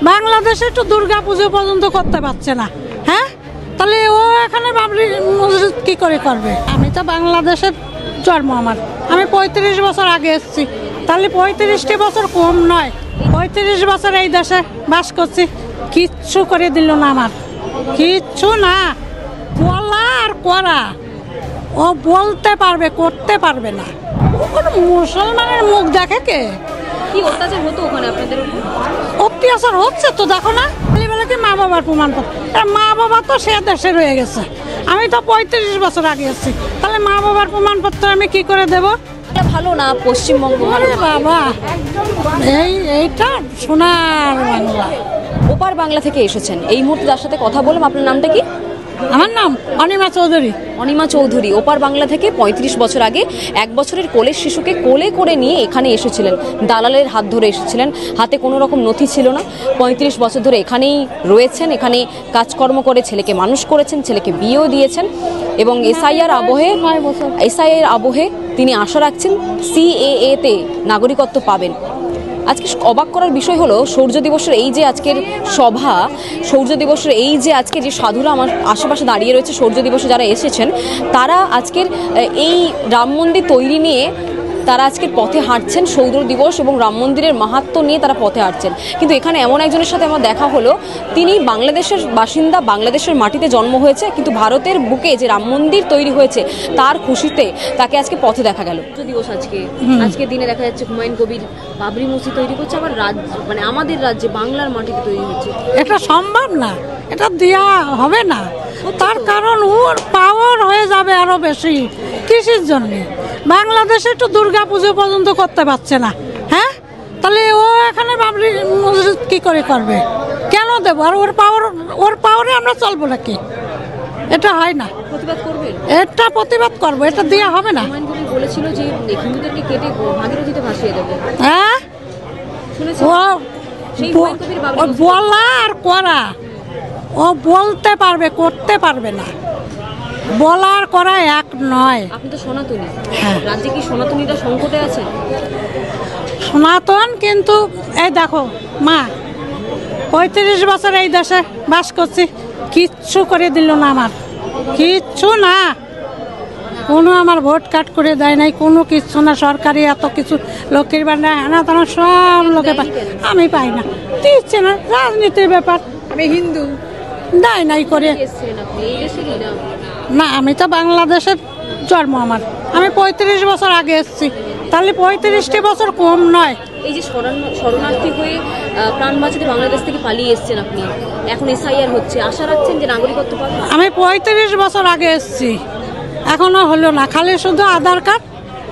বাংলাদেশে তো দুর্গা পুজো পর্যন্ত করতে পারছে না। হ্যাঁ, তাহলে ও এখানে বাবরি মসজিদ কি করে করবে? আমি তো বাংলাদেশের জন্ম আমার, আমি 35 বছর আগে এসেছি, তাহলে 35টি বছর কম নয়। 35 বছর এই দেশে বাস করছি, কিচ্ছু করে দিল না আমার, কিচ্ছু না। বলা আর করা, ও বলতে পারবে, করতে পারবে না। ও কোনো মুসলমানের মুখ দেখে কে? কি অত্যাচার হতো ওখানে আপনাদের উপর? অত্যাচার হচ্ছে তো, দেখো না। বলে কি মা বাবার প্রমাণপত্র, মা বাবা তো সে দেশে রয়ে গেছে, আমি তো 35 বছর আগে এসেছি, তাহলে মা বাবার প্রমাণপত্র আমি কি করে দেব? ভালো না পশ্চিমবঙ্গ ভালো? বাবা, এইটা সোনার বাংলা। ওপার বাংলা থেকে এসেছেন, এই মুহূর্তে যার সাথে কথা বললাম, আপনার নামটা কি? আমার নাম অনিমা চৌধুরী। অনিমা চৌধুরী ওপার বাংলা থেকে 35 বছর আগে 1 বছরের কোলের শিশুকে কোলে করে নিয়ে এখানে এসেছিলেন, দালালের হাত ধরে এসেছিলেন, হাতে কোনো রকম নথি ছিল না। 35 বছর ধরে এখানেই রয়েছেন, এখানে কাজকর্ম করে ছেলেকে মানুষ করেছেন, ছেলেকে বিয়েও দিয়েছেন এবং এসআইআর আবহে তিনি আশা রাখছেন CAA তে নাগরিকত্ব পাবেন। আজকে অবাক করার বিষয় হলো সৌর্য দিবসের এই যে আজকের সভা, সৌর্য দিবসের এই যে আজকে যে সাধুরা আমার আশেপাশে দাঁড়িয়ে রয়েছে, সৌর্য দিবসে যারা এসেছেন, তারা আজকের এই রাম মন্দির তৈরি নিয়ে তারা আজকের পথে হাঁটছেন। সৌর্য দিবস এবং রাম মন্দিরের মাহাত্ম্য নিয়ে তারা পথে হাঁটছেন। কিন্তু এখানে এমন একজনের সাথে আমার দেখা হলো, তিনি বাংলাদেশের বাসিন্দা, বাংলাদেশের মাটিতে জন্ম হয়েছে, কিন্তু ভারতের বুকে যে রাম মন্দির তৈরি হয়েছে তার খুশিতে তাকে আজকে পথে দেখা গেল। সৌর্য দিবস আজকের দিনে দেখা যাচ্ছে হুমায়ুন কবির বাবরি মসজিদ তৈরি করছে, আবার মানে আমাদের রাজ্যে বাংলার মাটিতে তৈরি হচ্ছে। এটা সম্ভব না, এটা দেওয়া হবে না, তার কারণ ওর পাওয়ার হয়ে যাবে আরো বেশি। কিসের জন্য? বাংলাদেশে তো দুর্গা পুজো পর্যন্ত করতে পারছে না। হ্যাঁ, তাহলে ও এখানে বাবরি মসজিদ কি করে করবে? কেন দেব? আর ওর পাওয়ারে আমরা চলবো নাকি? এটা হয় না। প্রতিবাদ করবেন? এটা প্রতিবাদ করবো, এটা দেওয়া হবে না। হুমায়ুন কবির বলেছিল যে হিন্দুদেরকে কেটে ভাগীরথীতে ভাসিয়ে দেবে। হ্যাঁ, ও বলা আর করা, ও বলতে পারবে, করতে পারবে না। বলার করা এক নয়। আপনি তো সনাতনী, রাজ্যে কি সনাতনীরা সংকটে আছে? সনাতন, কিন্তু এই দেখো মা, 35 বছর এই দেশে বাস করছি, কিচ্ছু করে দিল না আমার, কিচ্ছু না। কোনো আমার ভোট কার্ড করে দেয় নাই, কোনো কিচ্ছু না। সরকারি এত কিছু লক্ষ্মীর ভান্ডার আনা তারা সব লোকে পায়, আমি পাই না, দিচ্ছে না। রাজনীতির ব্যাপার, আমি হিন্দু, দেয় নাই করে না। আমি তো বাংলাদেশের জন্ম আমার, আমি 35 বছর আগে এসেছি, তাহলে 35টি বছর কম নয়। এই যে শরণার্থী হয়ে প্রাণ বাঁচাতে বাংলাদেশ থেকে পালিয়ে এসেছেন আপনি, এখন এসআইআর হচ্ছে, আশা রাখছেন যে নাগরিকত্ব পাবেন? আমি 35 বছর আগে এসেছি, এখনো হলো না, খালি শুধু আধার কার্ড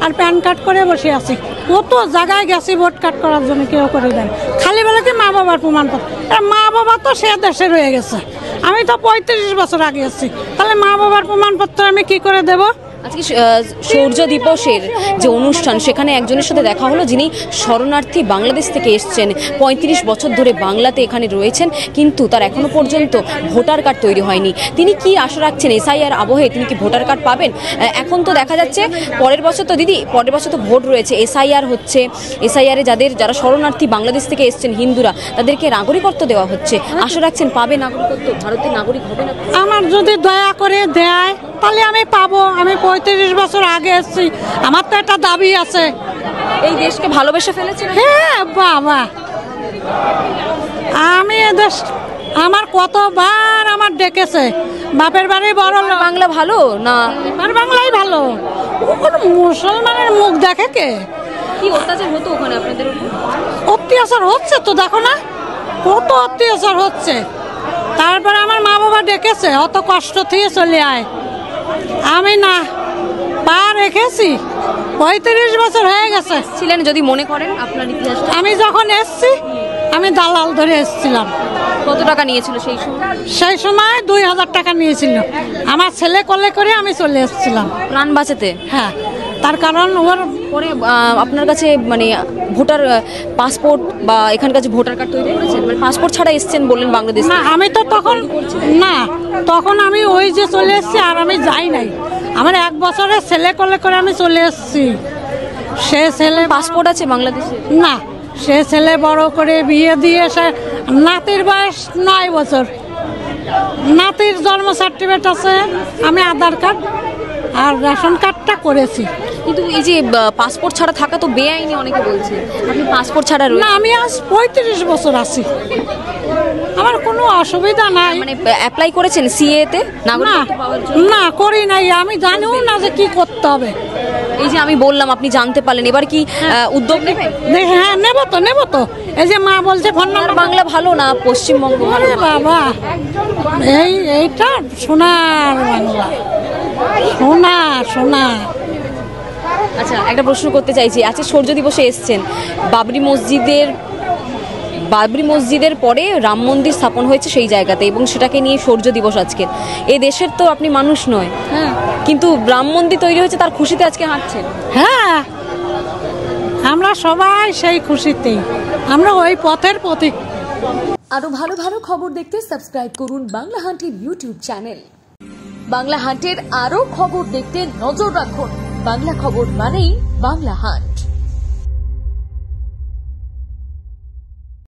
আর প্যান কার্ড করে বসে আছি। কত জায়গায় গেছি ভোট কার্ড করার জন্য, কেউ করে দেন। খালি বলে কি মা বাবার প্রমাণপত্র, মা বাবা তো সে দেশে রয়ে গেছে, আমি তো 35 বছর আগে এসেছি, তাহলে মা বাবার প্রমাণপত্র আমি কি করে দেব? আজকে সৌর্য দিবসের যে অনুষ্ঠান, সেখানে একজনের সাথে দেখা হলো যিনি শরণার্থী, বাংলাদেশ থেকে এসছেন, 35 বছর ধরে বাংলাতে এখানে রয়েছেন, কিন্তু তার এখনো পর্যন্ত ভোটার কার্ড তৈরি হয়নি। তিনি কি আশা রাখছেন এসআইআর আবহে তিনি কি ভোটার কার্ড পাবেন? এখন তো দেখা যাচ্ছে পরের বছর তো পরের বছর তো ভোট রয়েছে, এসআইআর হচ্ছে, এসআইআরে যারা শরণার্থী বাংলাদেশ থেকে এসছেন হিন্দুরা, তাদেরকে নাগরিকত্ব দেওয়া হচ্ছে। আশা রাখছেন পাবে নাগরিকত্ব, ভারতের নাগরিক হবে না? আমার যদি দয়া করে দেয় তাহলে আমি পাবো। আমি 35 বছর আগে এসেছি, আমার তো একটা দাবি আছে। এই দেশকে ভালোবেসে ফেলেছেন? হ্যাঁ বাবা, আমি এদেশ, আমার কতবার আমার ডেকেছে, বাপের বাড়ি বড়। বাংলা ভালো না? আর বাংলাই ভালো। ও কোনো মুসলমানের মুখ দেখে কে? কি অত্যাচার হতো ওখানে আপনাদের উপর? অত্যাচার হচ্ছে তো, দেখো না কত অত্যাচার হচ্ছে। তারপরে আমার মা বাবা ডেকেছে, অত কষ্ট থেকে চলে আয়, আমি না পা রেখেছি। 35 বছর হয়ে গেছে। ছিলেন যদি মনে করেন আপনার ইতিহাসটা? আমি যখন এসছি, আমি দালাল ধরে এসেছিলাম। কত টাকা নিয়েছিল সেই সময়? সেই সময় 2000 টাকা নিয়েছিল। আমার ছেলে কোলে করে আমি চলে এসেছিলাম প্রাণ বাঁচাতে। হ্যাঁ, তার কারণ ওর পরে আপনার কাছে মানে ভোটার পাসপোর্ট বা এখানকার কাছে ভোটার কার্ড তৈরি করেছেন? মানে পাসপোর্ট ছাড়া এসেছেন বললেন বাংলাদেশ? না, আমি তো তখন আমি ওই যে চলে এসেছি, আর আমি যাই নাই। আমার 1 বছরের ছেলে কোলে করে আমি চলে এসেছি। সে ছেলে পাসপোর্ট আছে বাংলাদেশে? না, সে ছেলে বড় করে বিয়ে দিয়ে সে নাতির বয়স 9 বছর। নাতির জন্ম সার্টিফিকেট আছে, আমি আধার কার্ড আর রেশন কার্ডটা করেছি। কিন্তু এই যে পাসপোর্ট ছাড়া থাকা তো বেআইনি অনেকে বলছে, আপনি পাসপোর্ট ছাড়া না, আমি আজ 35 বছর আছি, আমার কোনো অসুবিধা নাই। মানে অ্যাপ্লাই করেছেন সিএ তে নাগরিকত্ব পাওয়ার জন্য? না, করি নাই, আমি জানিও না যে কি করতে হবে। এই যে আমি বললাম আপনি জানতে পারলেন, এবার কি উদ্যোগ নেবেন? হ্যাঁ, নেব তো। এই যে মা বলছে ফোন নাম্বার। বাংলা ভালো না পশ্চিমবঙ্গ ভালো? আরে বাবা, এইটা সোনার বাংলা, সোনা। আচ্ছা, একটা প্রশ্ন করতে চাইছি, আজকে সূর্য দিবসে এসছেন, বাবরি মসজিদের পরে রাম মন্দির স্থাপন হয়েছে সেই জায়গাতে, এবং সেটাকে নিয়ে সূর্য দিবস আজকে। এ দেশের তো আপনি মানুষ নয়, হ্যাঁ, কিন্তু রাম মন্দির তৈরি হয়েছে তার খুশিতে আজকে হাঁটছেন। হ্যাঁ, আমরা সবাই সেই খুশিতেই, আমরা ওই পথের প্রতীক। আরো ভালো ভালো খবর দেখতে সাবস্ক্রাইব করুন বাংলা হান্টের ইউটিউব চ্যানেল। বাংলা হান্টের আরো খবর দেখতে নজর রাখুন। বাংলা খবর মানেই বাংলা হান্ট।